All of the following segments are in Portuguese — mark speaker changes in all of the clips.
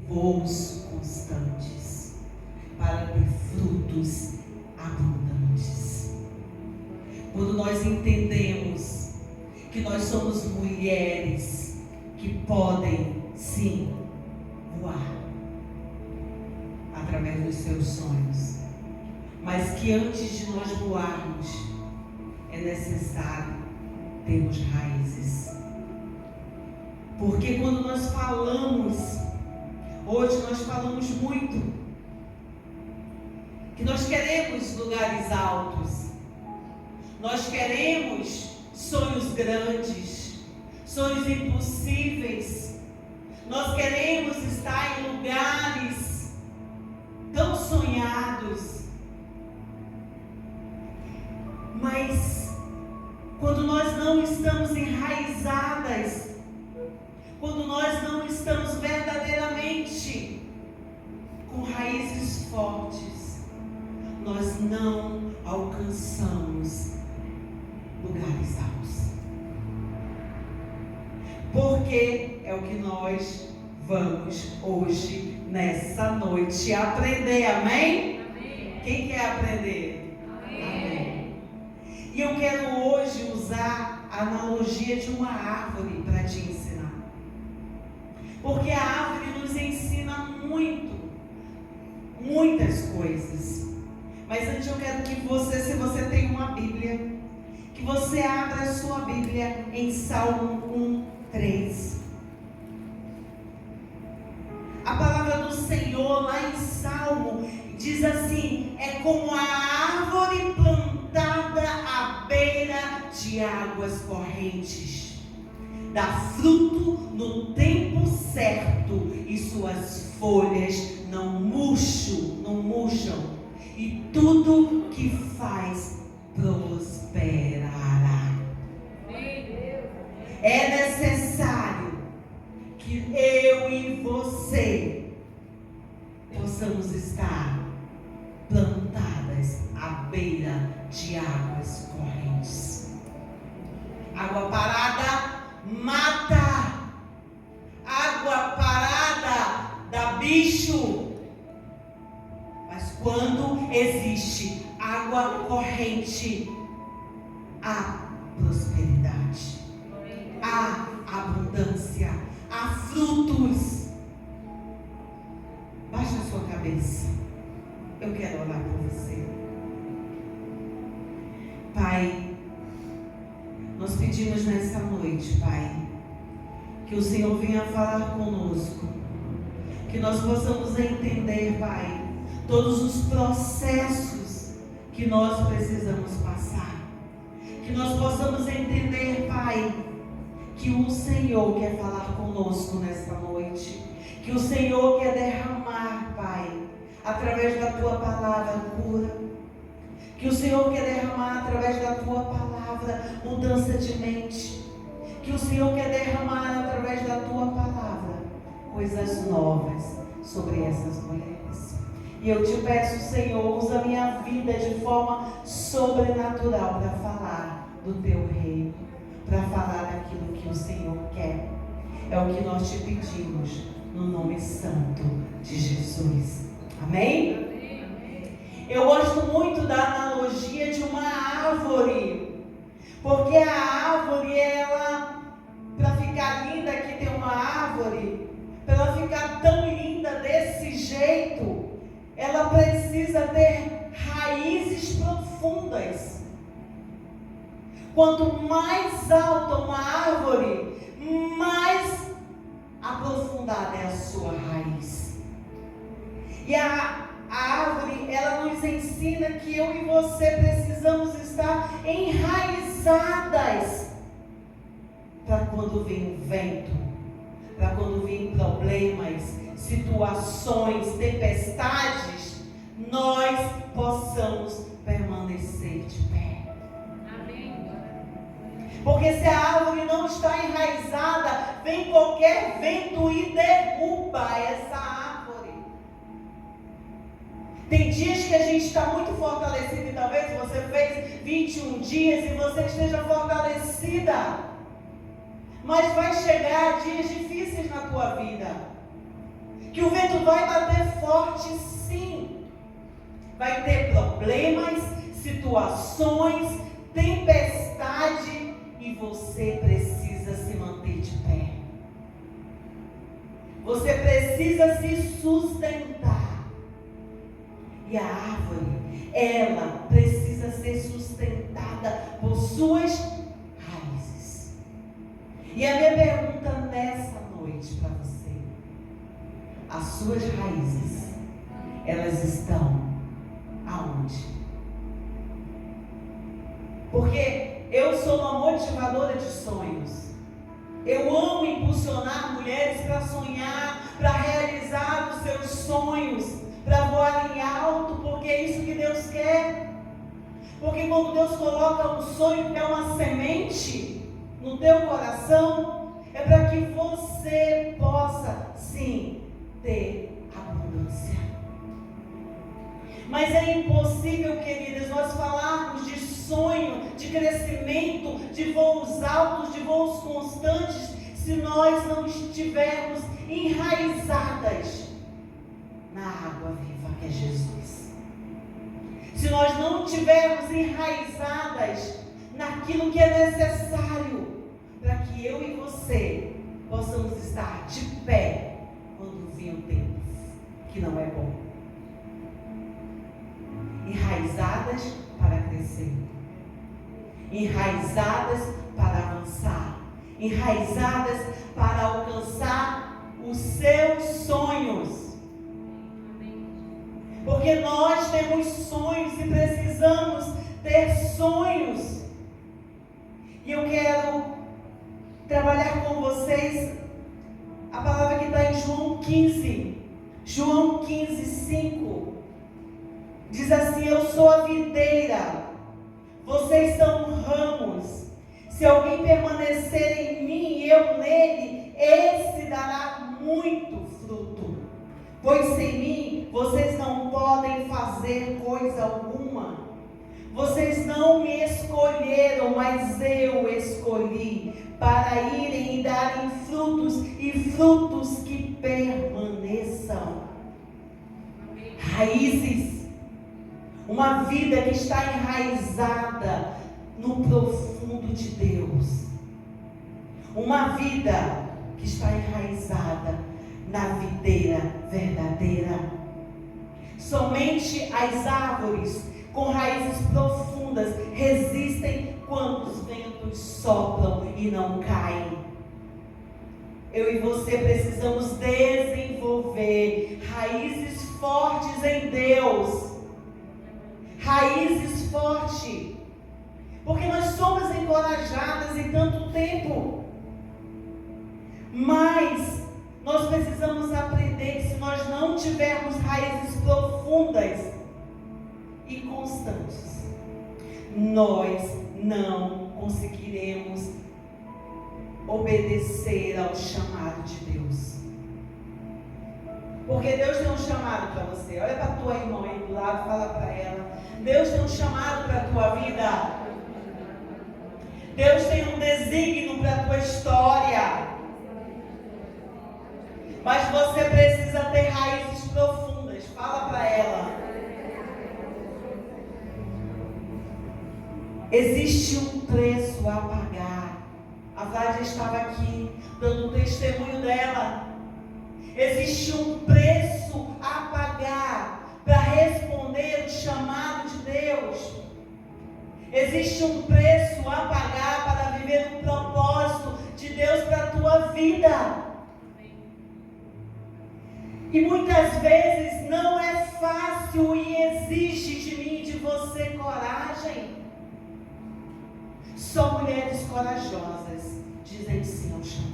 Speaker 1: voos constantes, para ter frutos abundantes. Quando nós entendemos que nós somos mulheres que podem, sim, voar através dos seus sonhos, mas que antes de nós voarmos, é necessário termos raízes. Porque quando nós falamos, hoje nós falamos muito, que nós queremos lugares altos, nós queremos sonhos grandes, sonhos impossíveis, nós queremos estar em lugares tão sonhados, mas quando nós não estamos enraizadas, quando nós não estamos verdadeiramente com raízes fortes, nós não alcançamos lugares altos. Porque é o que nós vamos hoje, nessa noite, aprender, amém? Amém. Quem quer aprender? Amém. Amém. E eu quero hoje usar a analogia de uma árvore para te ensinar. Porque a árvore nos ensina muitas coisas. Mas antes eu quero que você, se você tem uma Bíblia, que você abra a sua Bíblia em Salmo 1:3. A palavra do Senhor lá em Salmo diz assim: é como a árvore plantada à beira de águas correntes, dá fruto no tempo certo e suas folhas não murcham, e tudo que faz prosperará. É necessário que eu e você possamos estar plantadas à beira de águas correntes. Água parada mata, água parada dá bicho. Mas quando existe água corrente, há prosperidade, há abundância, há frutos. Baixa a sua cabeça. Eu quero orar por você. Pai, nós pedimos nessa noite, Pai, que o Senhor venha falar conosco, que nós possamos entender, Pai, todos os processos que nós precisamos passar, que nós possamos entender, Pai, que o Senhor quer falar conosco nesta noite, que o Senhor quer derramar, Pai, através da Tua palavra cura, que o Senhor quer derramar através da Tua palavra mudança de mente, que o Senhor quer derramar através da Tua palavra coisas novas sobre essas mulheres. E eu te peço, Senhor, usa a minha vida de forma sobrenatural para falar do Teu reino, para falar daquilo que o Senhor quer. É o que nós te pedimos, no nome santo de Jesus. Amém? Amém. Eu gosto muito da analogia de uma árvore, porque a árvore, ela, para ficar linda, aqui tem uma árvore, para ela ficar tão linda desse jeito, ela precisa ter raízes profundas. Quanto mais alta uma árvore, mais aprofundada é a sua raiz. E a árvore, ela nos ensina que eu e você precisamos estar enraizadas para quando vem o vento, para quando vem problemas, situações, tempestades, nós possamos permanecer de pé. Amém. Porque se a árvore não está enraizada, vem qualquer vento e derruba essa árvore. Tem dias que a gente está muito fortalecido, e talvez você fez 21 dias e você esteja fortalecida. Mas vai chegar dias difíceis na tua vida. que o vento vai bater forte, sim. Vai ter problemas, situações, tempestade, e você precisa se manter de pé. Você precisa se sustentar. E a árvore, ela precisa ser sustentada por suas raízes. E a minha pergunta nessa noite para você: as suas raízes, elas estão aonde? Porque eu sou uma motivadora de sonhos. Eu amo impulsionar mulheres para sonhar, para realizar os seus sonhos, para voar em alto, porque é isso que Deus quer. Porque quando Deus coloca um sonho, que é uma semente no teu coração, é para que você possa, sim, ter abundância. Mas é impossível, queridas, nós falarmos de sonho, de crescimento, de voos altos, de voos constantes, se nós não estivermos enraizadas na água viva que é Jesus. Se nós não estivermos enraizadas naquilo que é necessário para que eu e você possamos estar de pé quando vir o tempo que não é bom. Enraizadas para crescer, enraizadas para avançar, enraizadas para alcançar os seus sonhos. Porque nós temos sonhos e precisamos ter sonhos. E eu quero trabalhar com vocês a palavra que está em João 15. João 15, 5. Diz assim: eu sou a videira, vocês são ramos. Se alguém permanecer em mim e eu nele, esse dará muito fruto. Pois sem mim, vocês não podem fazer coisa alguma. Vocês não me escolheram, mas eu escolhi, para irem e darem frutos, e frutos que permaneçam. Raízes. Uma vida que está enraizada no profundo de Deus. Uma vida que está enraizada na videira verdadeira. Somente as árvores com raízes profundas resistem quando os ventos sopram e não caem. Eu e você precisamos desenvolver raízes fortes em Deus. Raízes fortes. Porque nós somos encorajadas em tanto tempo. Mas nós precisamos aprender que se nós não tivermos raízes profundas e constantes, nós não conseguiremos obedecer ao chamado de Deus. Porque Deus tem um chamado para você. Olha para a tua irmã aí do lado, fala para ela: Deus tem um chamado para a tua vida. Deus tem um desígnio para a tua história. Mas você precisa ter raízes profundas. Fala para ela. Existe um preço a pagar. A Vládia estava aqui dando o testemunho dela. Existe um preço a pagar para responder o chamado de Deus. Existe um preço a pagar para viver o propósito de Deus para a tua vida. E muitas vezes não é fácil e exige de mim e de você coragem. Só mulheres corajosas dizem sim ao chamado.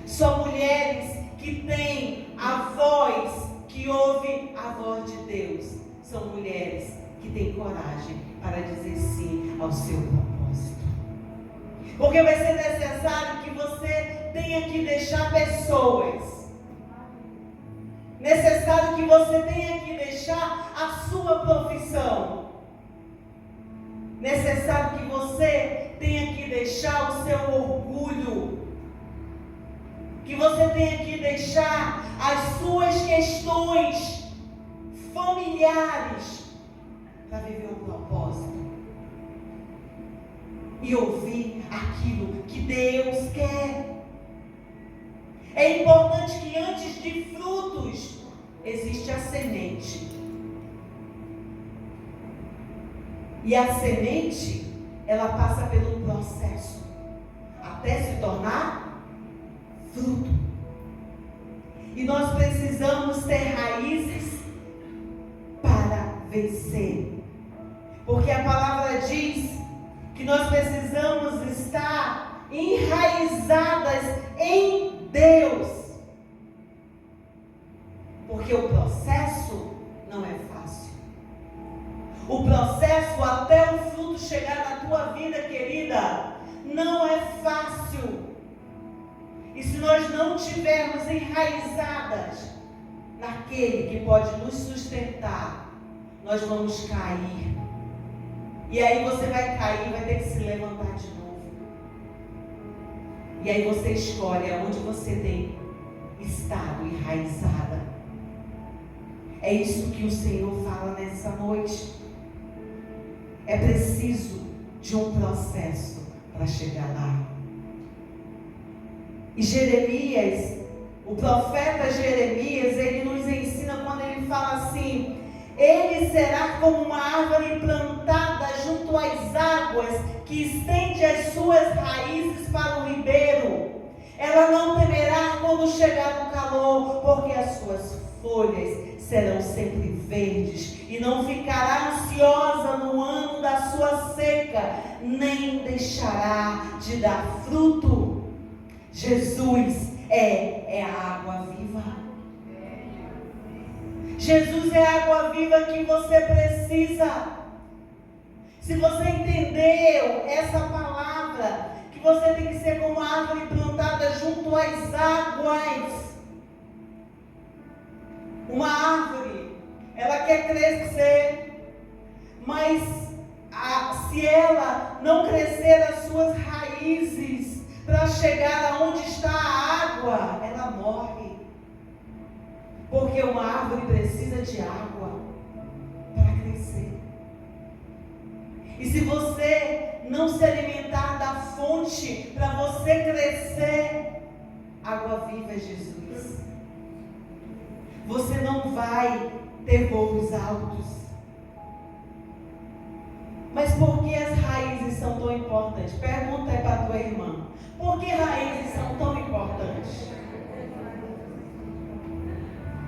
Speaker 1: Só mulheres que têm a voz, que ouvem a voz de Deus. São mulheres que têm coragem para dizer sim ao seu propósito. Porque vai ser necessário que você tenha que deixar pessoas. Necessário que você tenha que deixar a sua profissão. Necessário que você tenha que deixar o seu orgulho. Que você tenha que deixar as suas questões familiares para viver o propósito e ouvir aquilo que Deus quer. É importante que antes de frutos existe a semente. E a semente, ela passa pelo processo até se tornar fruto. E nós precisamos ter raízes para vencer. Porque a palavra diz que nós precisamos estar enraizadas em Deus. Porque o processo não é fácil. O processo até o fruto chegar na tua vida, querida, não é fácil. E se nós não tivermos enraizadas naquele que pode nos sustentar, nós vamos cair. E aí você vai cair, vai ter que se levantar de novo. E aí você escolhe aonde você tem estado enraizada. É isso que o Senhor fala nessa noite. É preciso de um processo para chegar lá. E Jeremias, o profeta Jeremias, ele nos ensina quando ele fala assim: ele será como uma árvore plantada junto às águas, que estende as suas raízes para o ribeiro. Ela não temerá quando chegar o calor, porque as suas folhas serão sempre verdes, e não ficará ansiosa no ano da sua seca, nem deixará de dar fruto. Jesus é a água viva. Jesus é a água viva que você precisa. Se você entendeu essa palavra, que você tem que ser como uma árvore plantada junto às águas. Uma árvore, ela quer crescer, mas se ela não crescer as suas raízes para chegar aonde está a água, ela morre. Porque uma árvore precisa de água para crescer. E se você não se alimentar da fonte para você crescer, água viva é Jesus. Você não vai ter voos altos. Mas por que as raízes são tão importantes? Pergunta aí para a tua irmã. Por que raízes são tão importantes?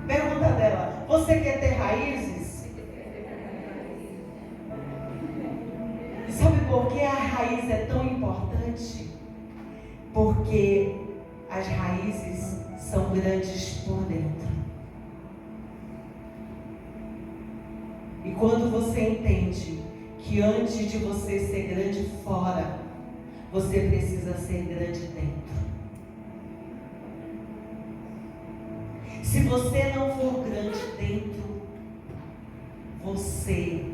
Speaker 1: Pergunta dela. Você quer ter raízes? E sabe por que a raiz é tão importante? Porque as raízes são grandes por dentro. E quando você entende que antes de você ser grande fora, você precisa ser grande dentro. Se você não for grande dentro, você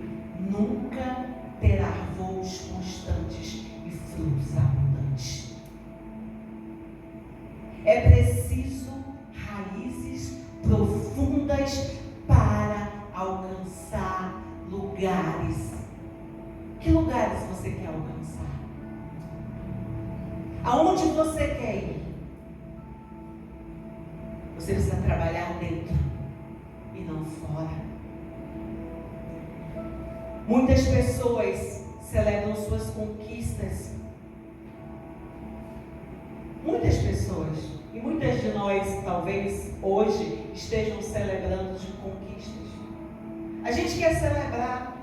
Speaker 1: nunca terá voos constantes e frutos abundantes. É preciso raízes profundas para alcançar lugares. Que lugares você quer alcançar? Aonde você quer ir? Você precisa trabalhar dentro e não fora. Muitas pessoas celebram suas conquistas. Muitas pessoas, e muitas de nós talvez hoje estejam celebrando de conquistas. A gente quer celebrar,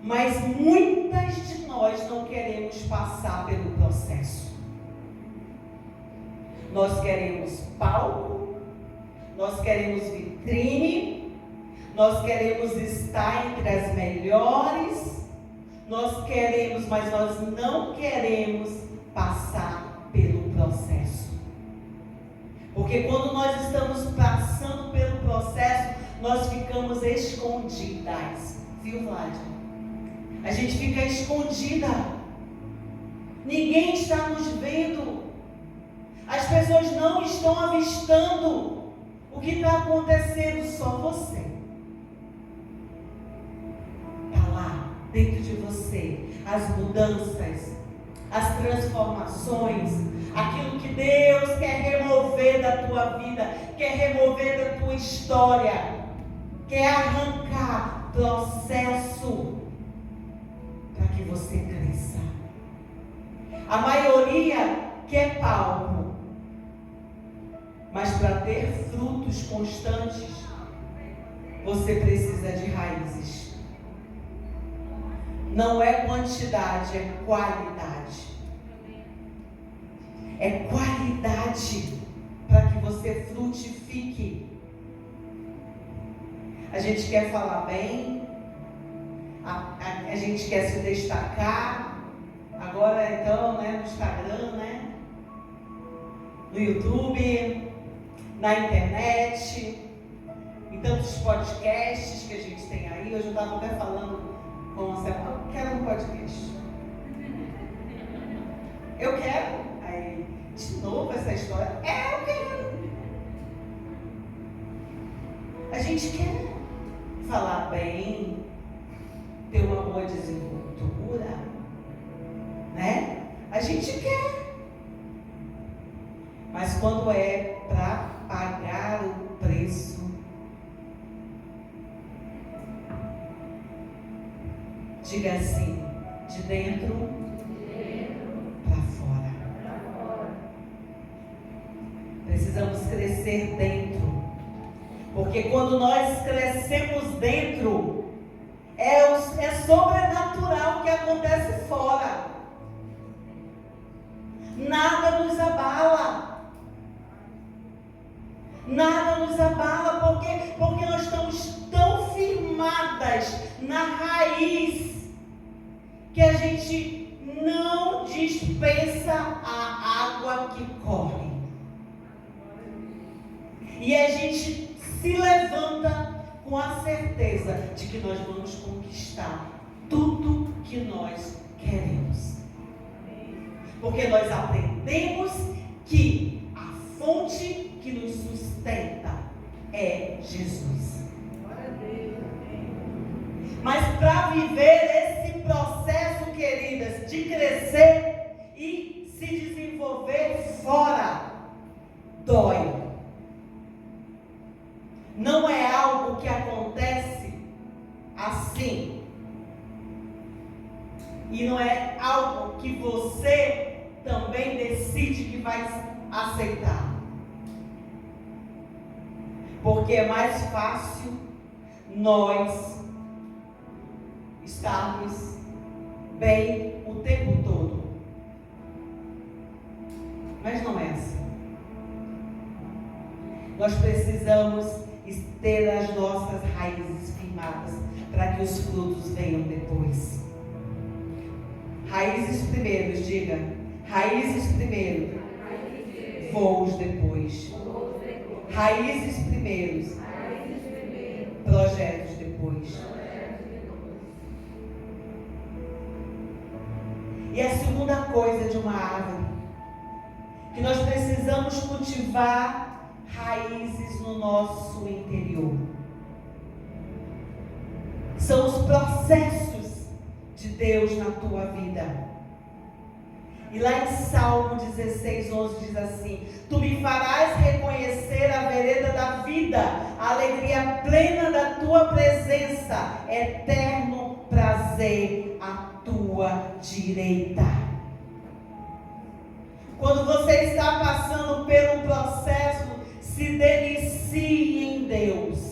Speaker 1: mas muitas de nós não queremos passar pelo processo. Nós queremos palco, nós queremos vitrine, nós queremos estar entre as melhores, nós queremos, mas nós não queremos passar pelo processo. Porque quando nós estamos passando pelo processo, nós ficamos escondidas. Viu, Vlad? A gente fica escondida. Ninguém está nos vendo. As pessoas não estão avistando o que está acontecendo, só você. Está lá, dentro de você, as mudanças, as transformações, aquilo que Deus quer remover da tua vida, quer remover da tua história, quer arrancar processo para que você cresça. A maioria quer palco, mas para ter frutos constantes, você precisa de raízes. Não é quantidade, é qualidade. É qualidade para que você frutifique. A gente quer falar bem, a gente quer se destacar. Agora então, no Instagram, no YouTube, na internet, em tantos podcasts que a gente tem aí. Hoje eu estava até falando com você, eu quero um podcast. Eu quero. Aí, de novo essa história. Eu quero. A gente quer falar bem, ter uma boa desenvoltura, A gente quer. Mas quando é para pagar o preço, diga assim, de dentro para fora. Precisamos crescer dentro. Porque quando nós crescemos dentro, é sobrenatural o que acontece fora. Nada nos abala. Nada nos abala, porque nós estamos tão firmadas na raiz que a gente não dispensa a água que corre. E a gente se levanta com a certeza de que nós vamos conquistar tudo que nós queremos. Porque nós aprendemos que a fonte que nos sustenta é Jesus. Mas para viver esse processo, queridas, de crescer e se desenvolver fora, dói. Não é algo que acontece assim. E não é algo que você também decide que vai aceitar. Porque é mais fácil nós estarmos bem o tempo todo. Mas não é assim. Nós precisamos ter as nossas raízes firmadas para que os frutos venham depois. Raízes primeiro, diga. Raízes primeiro. Voos depois. Raízes primeiros. Projetos depois. E a segunda coisa de uma árvore, que nós precisamos cultivar raízes no nosso interior. São os processos de Deus na tua vida. E lá em Salmo 16:11 diz assim: Tu me farás reconhecer a vereda da vida, a alegria plena da tua presença, eterno prazer à tua direita. Quando você está passando pelo processo, se delicie em Deus.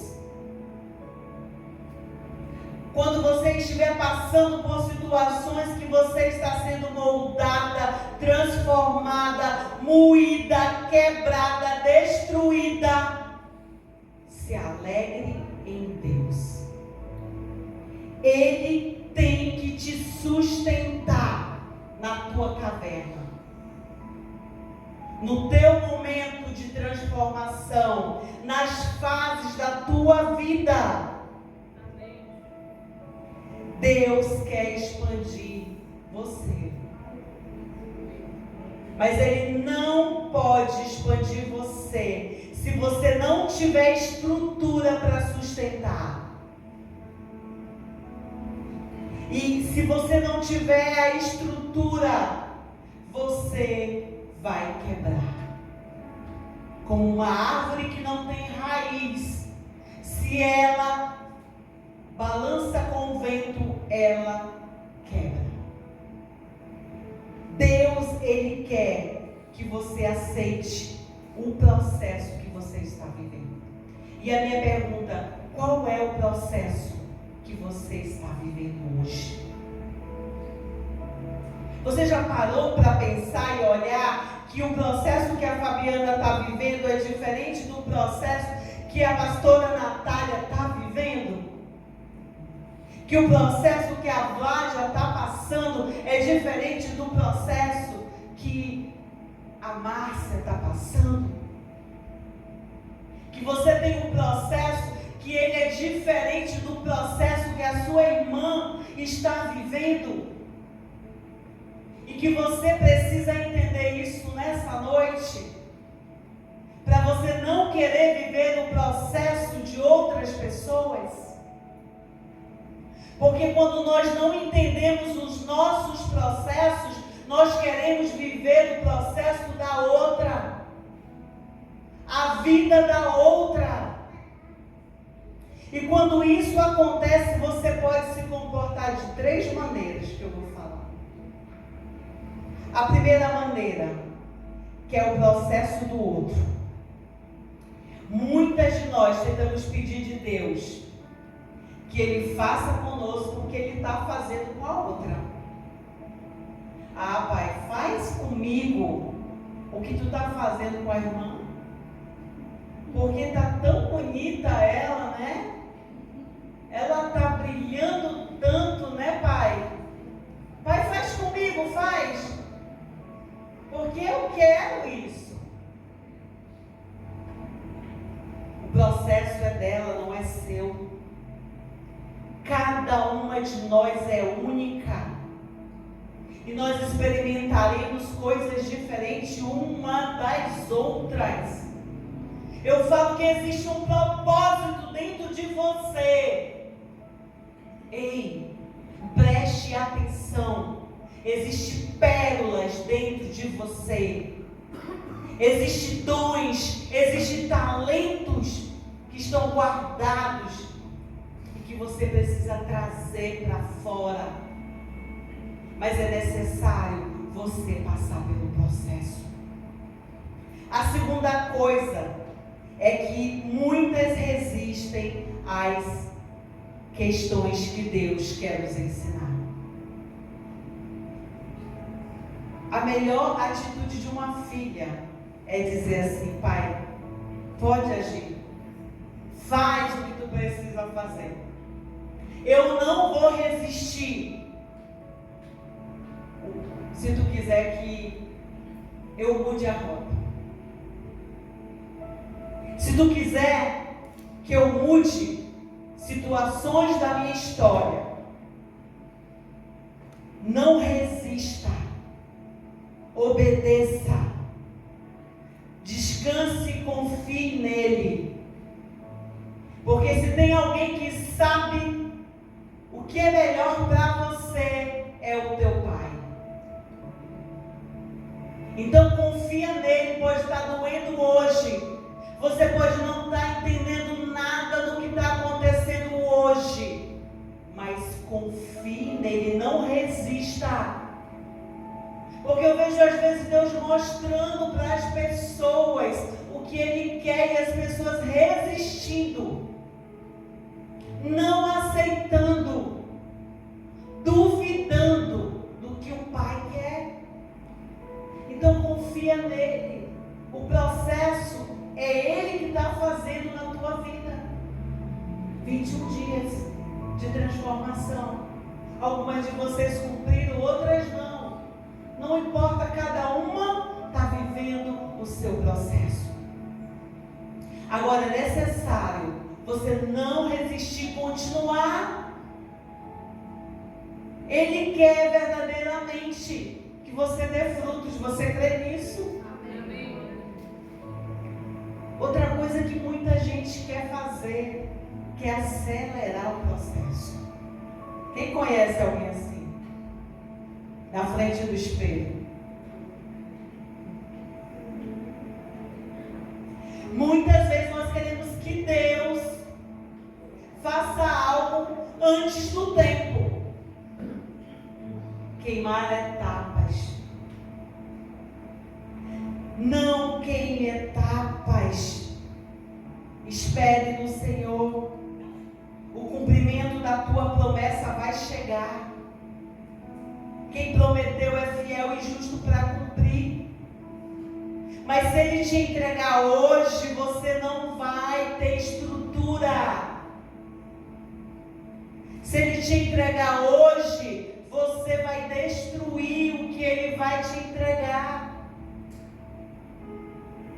Speaker 1: Quando você estiver passando por situações que você está sendo moldada, transformada, moída, quebrada, destruída, se alegre em Deus. Ele tem que te sustentar na tua caverna. No teu momento de transformação, nas fases da tua vida. Deus quer expandir você. Mas Ele não não pode expandir você se você não tiver estrutura para sustentar. E se você não tiver a estrutura, você vai quebrar. Como uma árvore que não tem raiz, se ela balança com o vento, ela quebra. Deus, Ele quer que você aceite o processo que você está vivendo. E a minha pergunta, qual é o processo que você está vivendo hoje? Você já parou para pensar e olhar que o processo que a Fabiana está vivendo é diferente do processo que a pastora Natália está vivendo? Que o processo que a Vládia está passando é diferente do processo que a Márcia está passando? Que você tem um processo que ele é diferente do processo que a sua irmã está vivendo? E que você precisa entender isso nessa noite, para você não querer viver o processo de outras pessoas. Porque quando nós não entendemos os nossos processos, nós queremos viver o processo da outra, a vida da outra. E quando isso acontece, você pode se comportar de 3 maneiras que eu vou falar. A primeira maneira, que é o processo do outro. Muitas de nós tentamos pedir de Deus que Ele faça conosco o que Ele está fazendo com a outra. Ah, Pai, faz comigo o que Tu está fazendo com a irmã. Porque está tão bonita ela, né? Ela está brilhando tanto, né, Pai? Pai, faz comigo, faz. Porque eu quero isso. O processo é dela, não é seu. Cada uma de nós é única. E nós experimentaremos coisas diferentes uma das outras. Eu falo que existe um propósito dentro de você. Ei, preste atenção. Existem pérolas dentro de você. Existem dons, existem talentos que estão guardados e que você precisa trazer para fora. Mas é necessário você passar pelo processo. A segunda coisa é que muitas resistem às questões que Deus quer nos ensinar. A melhor atitude de uma filha é dizer assim: pai, pode agir, faz o que tu precisa fazer, eu não vou resistir. Se tu quiser que eu mude a rota, se tu quiser que eu mude situações da minha história, não resista, obedeça, descanse e confie nele. Porque se tem alguém que sabe o que é melhor para você, é o teu pai. Então confia nele. Pode estar doendo hoje, você pode não estar entendendo nada do que está acontecendo hoje, mas confie nele, não resista. Porque eu vejo às vezes Deus mostrando para as pessoas o que Ele quer e as pessoas resistindo, não aceitando, duvidando do que o Pai quer. Então confia nele. O processo é Ele que está fazendo na tua vida. 21 dias de transformação. Algumas de vocês cumpriram, outras não. Não importa, cada uma está vivendo o seu processo. Agora é necessário você não resistir, continuar. Ele quer verdadeiramente que você dê frutos. Você crê nisso?
Speaker 2: Amém.
Speaker 1: fazer, que é acelerar o processo. Quem conhece alguém assim? Na frente do espelho. Muitas vezes nós queremos que Deus faça algo antes do tempo. Queimar etapas. Não queime etapas. Espere no Senhor. O cumprimento da tua promessa vai chegar. Quem prometeu é fiel e justo para cumprir. Mas se Ele te entregar hoje, você não vai ter estrutura. Se Ele te entregar hoje, você vai destruir o que Ele vai te entregar.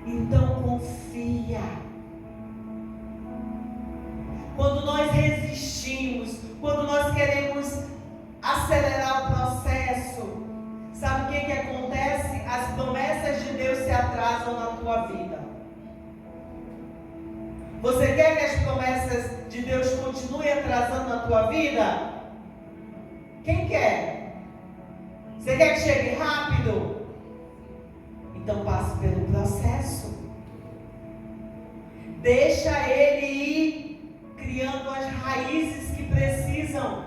Speaker 1: Então confia. Quando nós resistimos, quando nós queremos acelerar o processo, sabe o que acontece? As promessas de Deus se atrasam na tua vida. Você quer que as promessas de Deus continuem atrasando na tua vida? Quem quer? Você quer que chegue rápido? Então passe pelo processo. Deixa Ele ir criando as raízes que precisam.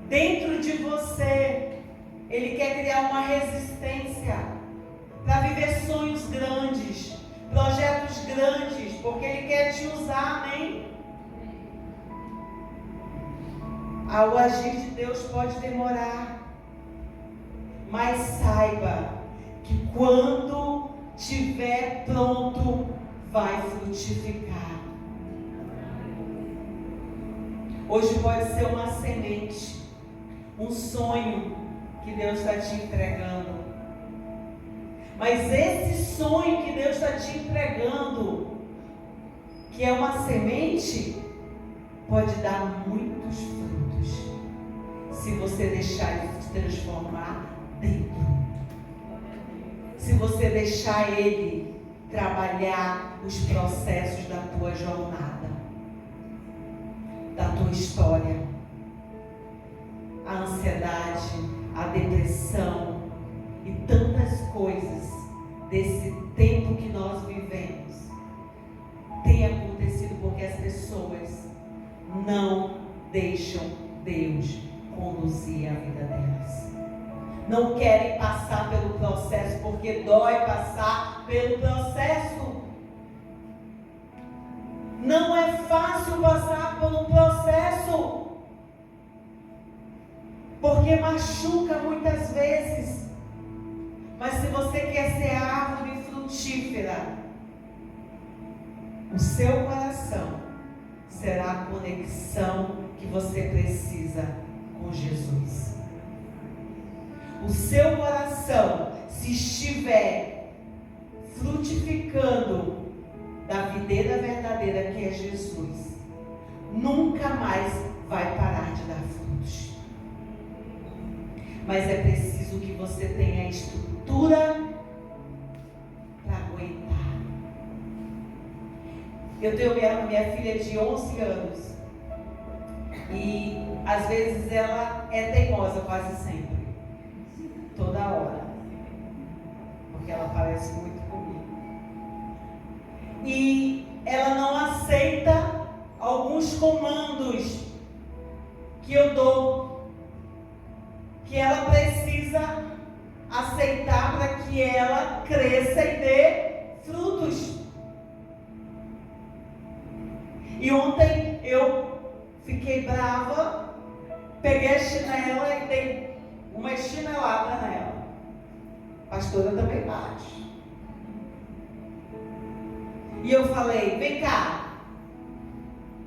Speaker 1: Dentro de você, Ele quer criar uma resistência para viver sonhos grandes, projetos grandes, porque Ele quer te usar, amém? O agir de Deus pode demorar, mas saiba que quando estiver pronto, vai frutificar. Hoje pode ser uma semente, um sonho que Deus está te entregando. Mas esse sonho que Deus está te entregando, que é uma semente, pode dar muitos frutos, se você deixar ele se transformar dentro. Se você deixar ele trabalhar os processos da tua jornada, da tua história. A ansiedade, a depressão e tantas coisas desse tempo que nós vivemos tem acontecido porque as pessoas não deixam Deus conduzir a vida delas. Não querem passar pelo processo porque dói passar pelo processo. Não é fácil passar por um processo, porque machuca muitas vezes. Mas se você quer ser árvore frutífera, o seu coração será a conexão que você precisa com Jesus. O seu coração, se estiver frutificando da videira verdadeira que é Jesus, nunca mais vai parar de dar frutos. Mas é preciso que você tenha a estrutura para aguentar. Eu tenho minha filha de 11 anos e às vezes ela é teimosa quase sempre, toda hora, porque ela parece muito comigo. E ela não aceita alguns comandos que eu dou, que ela precisa aceitar para que ela cresça e dê frutos. E ontem eu fiquei brava, peguei a chinela e dei uma chinelada nela. A pastora também bate. E eu falei, vem cá,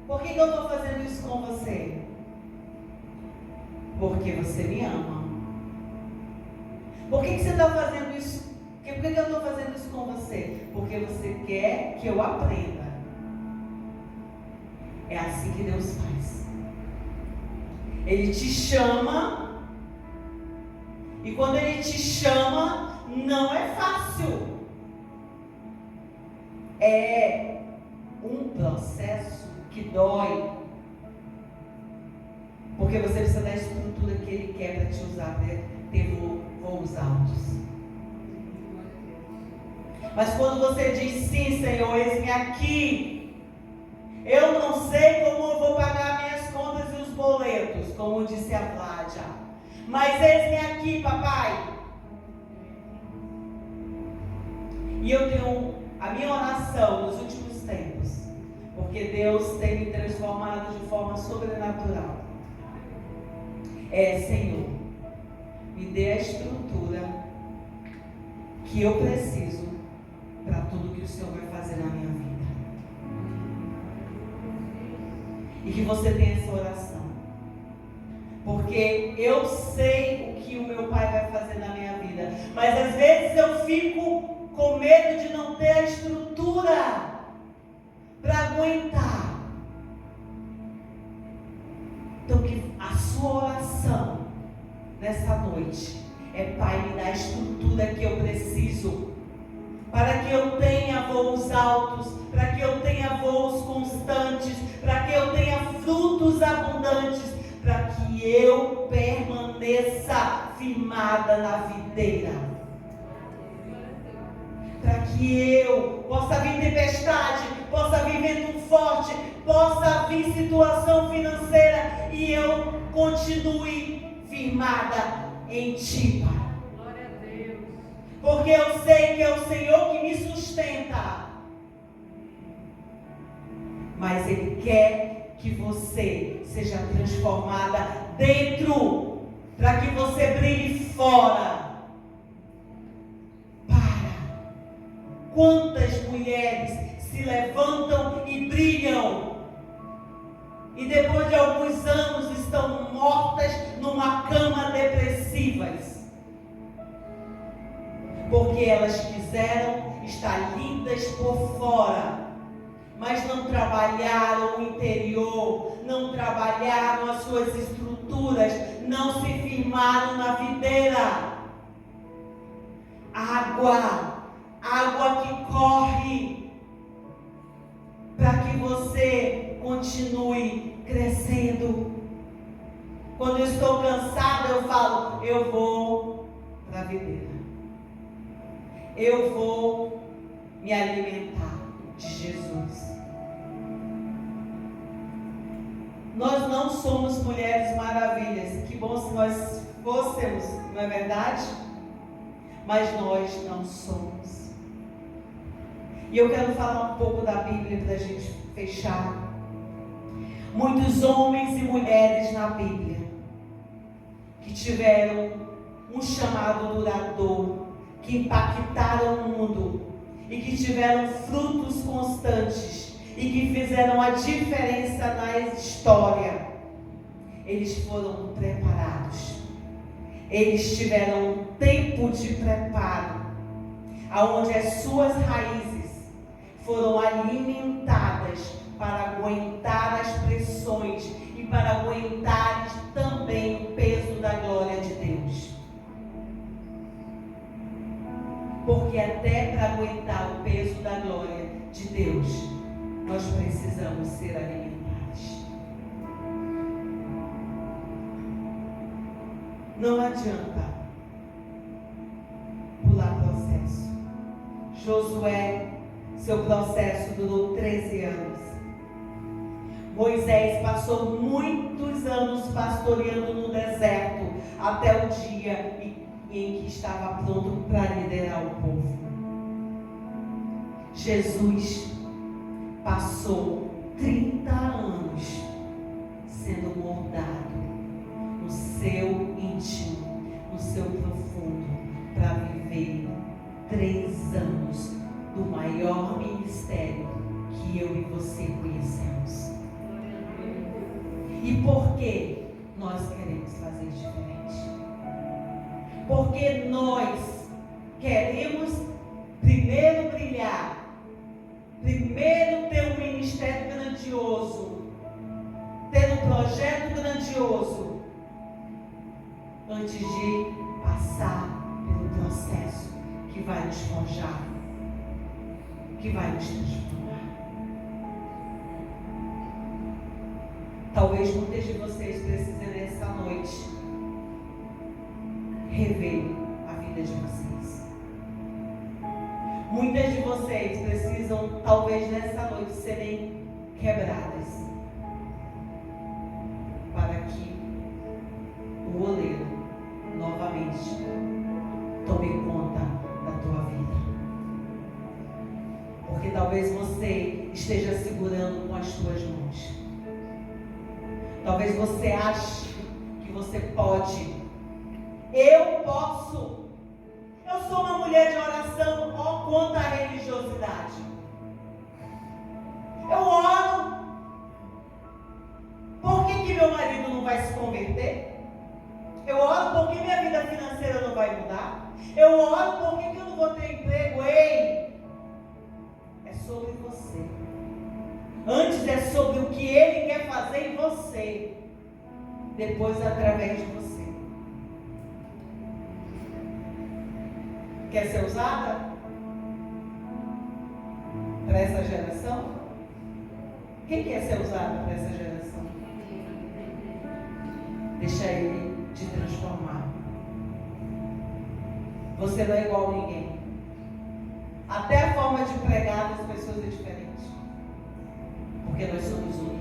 Speaker 1: por que eu estou fazendo isso com você? Porque você me ama. Por que você está fazendo isso? Por que eu estou fazendo isso com você? Porque você quer que eu aprenda. É assim que Deus faz. Ele te chama, e quando Ele te chama, não é fácil. É um processo que dói, porque você precisa da estrutura que Ele quer para te usar, para ter voos altos. Mas quando você diz sim, Senhor, eis-me aqui, eu não sei como eu vou pagar minhas contas e os boletos, como disse a Vládia, mas eis-me aqui, papai. E eu tenho a minha oração nos últimos tempos, porque Deus tem me transformado de forma sobrenatural. Senhor, me dê a estrutura que eu preciso para tudo que o Senhor vai fazer na minha vida. E que você tenha essa oração, porque eu sei o que o meu Pai vai fazer na minha vida, mas às vezes eu fico com medo de não ter a estrutura para aguentar. Então que a sua oração nessa noite é: Pai, me dá a estrutura que eu preciso, para que eu tenha voos altos, para que eu tenha voos constantes, para que eu tenha frutos abundantes, para que eu permaneça firmada na videira, para que eu possa vir tempestade, possa vir vento forte, possa vir situação financeira e eu continue firmada em Ti, Pai.
Speaker 2: Glória a Deus.
Speaker 1: Porque eu sei que é o Senhor que me sustenta. Mas Ele quer que você seja transformada dentro, para que você brilhe fora. Quantas mulheres se levantam e brilham, e depois de alguns anos estão mortas numa cama depressivas, porque elas quiseram estar lindas por fora, mas não trabalharam o interior, não trabalharam as suas estruturas, não se firmaram na videira. Água que corre, para que você continue crescendo. Quando eu estou cansada, eu falo: eu vou para a videira, eu vou me alimentar de Jesus. Nós não somos mulheres maravilhas, que bom se nós fôssemos, não é verdade? Mas nós não somos. E eu quero falar um pouco da Bíblia para a gente fechar. Muitos homens e mulheres na Bíblia que tiveram um chamado duradouro, que impactaram o mundo e que tiveram frutos constantes e que fizeram a diferença na história. Eles foram preparados. Eles tiveram um tempo de preparo, aonde as suas raízes foram alimentadas para aguentar as pressões e para aguentar também o peso da glória de Deus. Porque até para aguentar o peso da glória de Deus, nós precisamos ser alimentados. Não adianta pular processo. Josué, seu processo durou 13 anos. Moisés passou muitos anos pastoreando no deserto, até o dia em que estava pronto para liderar o povo. Jesus passou 30 anos sendo moldado no seu íntimo, no seu profundo, para viver 3 anos do maior ministério que eu e você conhecemos. E por que nós queremos fazer diferente? Porque nós queremos primeiro brilhar, primeiro ter um ministério grandioso, ter um projeto grandioso, antes de passar pelo processo que vai nos forjar, que vai nos transformar. Talvez muitas de vocês precisem nessa noite rever a vida de vocês. Muitas de vocês precisam, talvez nessa noite, serem quebradas para que o oleiro novamente tome conta da tua vida. Porque talvez você esteja segurando com as tuas mãos. Talvez você ache que você pode. Eu posso. Eu sou uma mulher de oração, ó, quanto à religiosidade. Eu oro. Por que meu marido não vai se converter? Eu oro porque minha vida financeira não vai mudar. Eu oro porque eu não vou ter emprego. Ei! É sobre você. Antes é sobre o que Ele quer fazer em você. Depois através de você. Quer ser usada para essa geração? Quem quer ser usado para essa geração? Deixa Ele te transformar. Você não é igual a ninguém. Até a forma de pregar das pessoas é diferente. Porque nós somos únicos.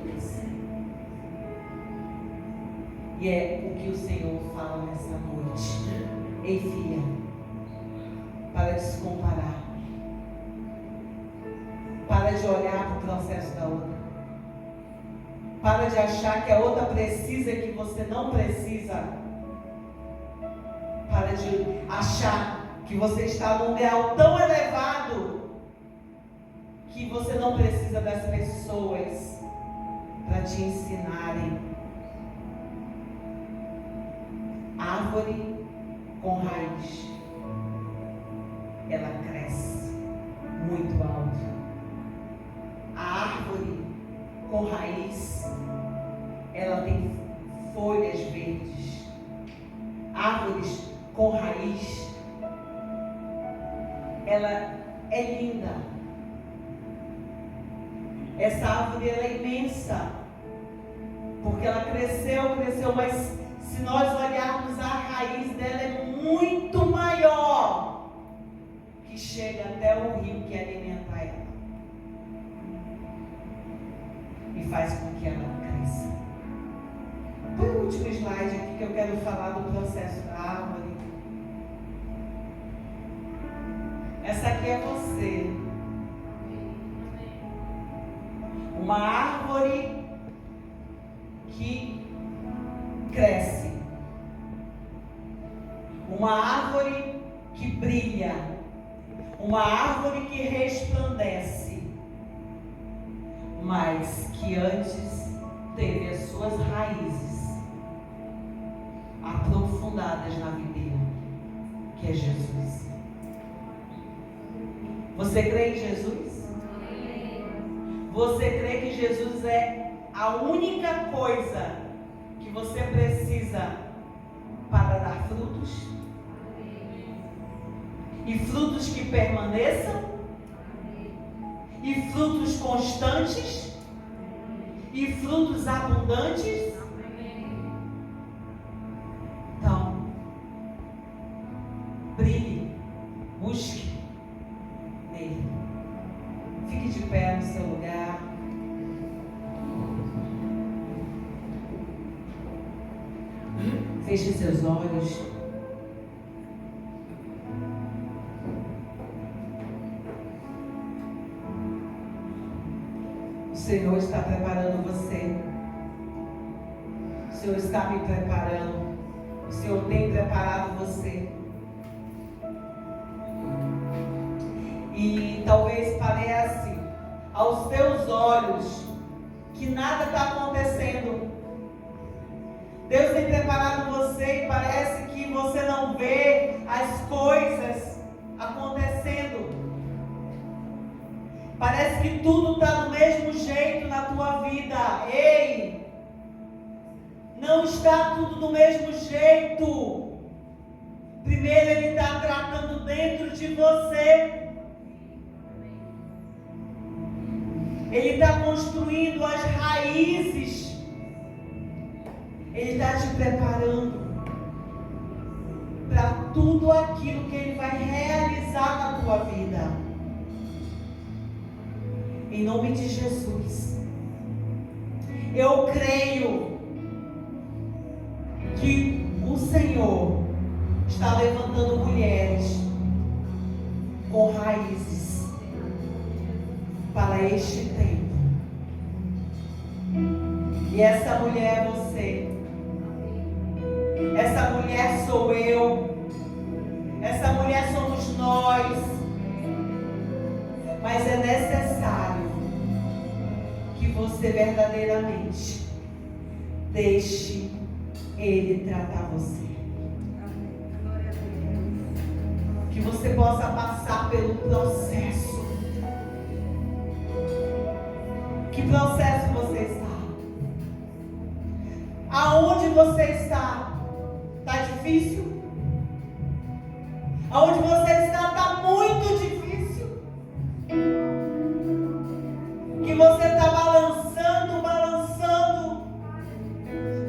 Speaker 1: E é o que o Senhor fala nessa noite. Ei, filha, para de se comparar. Para de olhar para o processo da outra. Para de achar que a outra precisa que você não precisa. Para de achar que você está num grau tão elevado que você não precisa das pessoas para te ensinarem. Árvore com raiz, ela cresce muito alto. A árvore com raiz, ela tem folhas verdes. Árvores com raiz, ela é linda. Essa árvore, ela é imensa, porque ela cresceu, mas se nós olharmos, a raiz dela é muito maior, que chega até o rio que alimenta ela e faz com que ela cresça. Põe o último slide aqui que eu quero falar do processo da árvore. Essa aqui é você. Uma árvore que cresce. Uma árvore que brilha. Uma árvore que resplandece. Mas que antes teve as suas raízes aprofundadas na videira, que é Jesus. Você crê em Jesus? Você crê que Jesus é a única coisa que você precisa para dar frutos? E frutos que permaneçam? E frutos constantes? E frutos abundantes? Então, brilhe, busque nele. Fique de pé no seu lugar. Feche seus olhos. O Senhor está preparando você. O Senhor está me preparando. O Senhor tem preparado você. E talvez pareça aos teus olhos que nada está acontecendo. Deus tem preparado você e parece que você não vê as coisas acontecendo. Parece que tudo está do mesmo jeito na tua vida. Ei! Não está tudo do mesmo jeito. Primeiro Ele está tratando dentro de você. Ele está construindo as raízes Ele está te preparando para tudo aquilo que Ele vai realizar na tua vida. Em nome de Jesus. Eu creio que o Senhor está levantando mulheres com raízes para este tempo. E essa mulher é você. Essa mulher sou eu. Essa mulher somos nós. Mas é necessário que você verdadeiramente deixe Ele tratar você. Que você possa passar pelo processo. Que processo você está? Aonde você está? Está difícil? Aonde você está? Está muito difícil. Que você está balançando,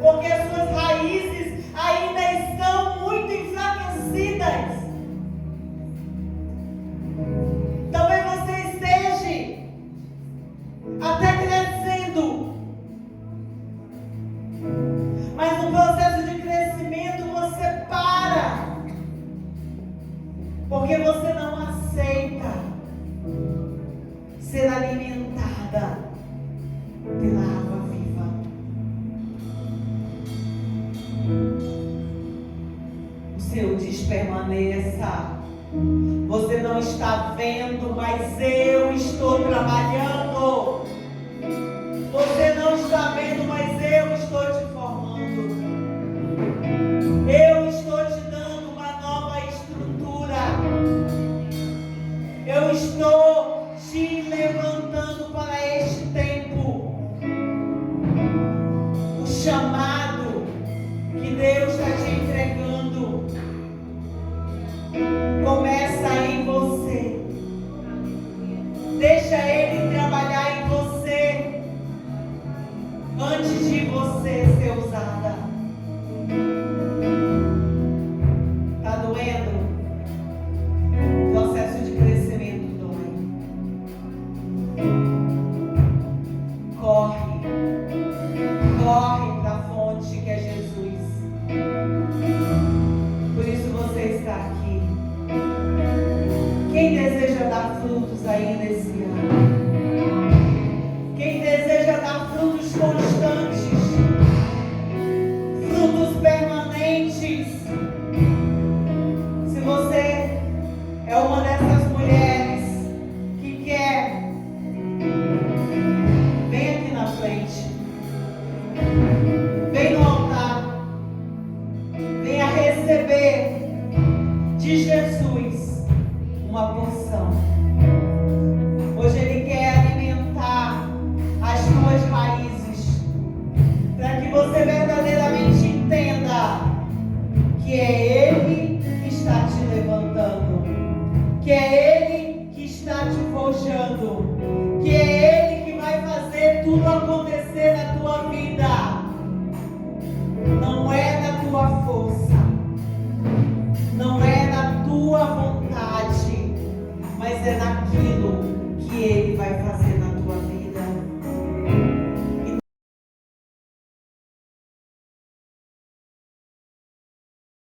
Speaker 1: porque as suas raízes ainda estão muito enfraquecidas. Talvez você esteja até crescendo, mas no processo de crescimento você para, porque você não aceita ser alimentada pela água viva. O Senhor diz: permaneça. Você não está vendo, mas eu estou trabalhando. Você não está vendo, mas eu estou te formando. Eu estou te dando uma nova estrutura. Eu estou te levantando para este tempo. O chamado que Deus está te entregando começa em você. Deixa Ele trabalhar em você antes de você ser usada. Está doendo? O processo de crescimento dói. Corre para a fonte que é Jesus. Por isso você está aqui. Quem deseja dar frutos ainda esse ano? Quem deseja dar frutos constantes, frutos permanentes? Se você é uma dessas mulheres que quer, vem aqui na frente. Vem no altar. Venha receber de Jesus uma porção. Hoje Ele quer alimentar as tuas raízes, para que você verdadeiramente entenda que é Ele que está te levantando, que é Ele que está te forjando, que é Ele que vai fazer tudo acontecer na tua vida. Não é na tua força, não é na tua vontade, mas é naquilo que Ele vai fazer